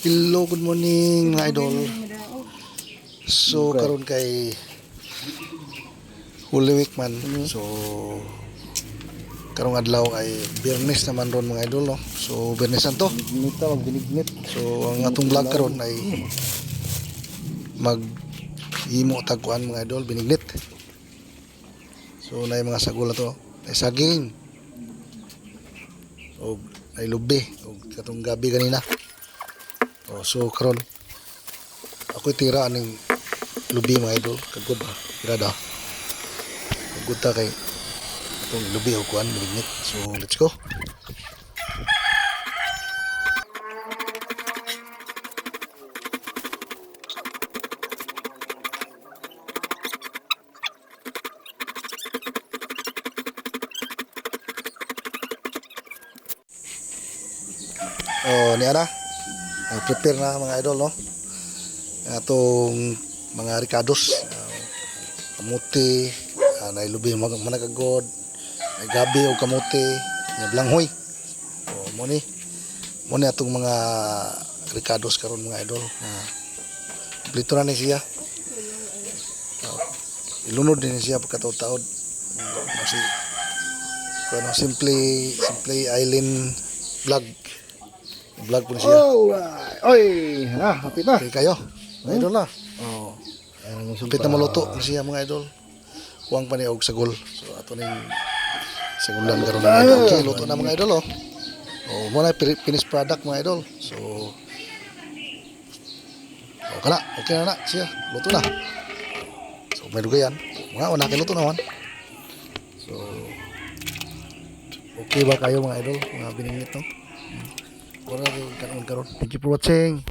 Hello, good morning mga idol. So karon kay Holy Week man. So karong adlaw ay Biyernes naman ron mga idol no. So Biyernesan to. So ang atong vlog karon ay himo tagkuan mga idol, binignit. So nay mga sagol na to, ay saging. O ay lubi o katong gabi kanina. So karon ako tira aning lubi mga idol, kagod ba tira daw kagod ta kay atong lubi o kuan binignit. So let's go. Niya na prepare na mga idol no, atong mga ricados, kamuti, nailubi managagod, ay gabi o kamuti, blanghoy. Mo ni atong mga ricados karon mga idol na kompleto na ni siya. Ilunod din siya pagkataod-taod kasi kuno simple island vlog po siya. Oy, hapit na. Okay kayo, mga idol na. Hapit na maluto na siya mga idol. Huwag pa niya og sagol. So ato ning sagulan karon mga idol. Okay, luto na mga idol muna finished product mga idol. So okay na siya. Luto na. So may dugayan. Wala kay luto naman. So okay ba kayo mga idol? Mga biningit no? Karon. Thank you for watching.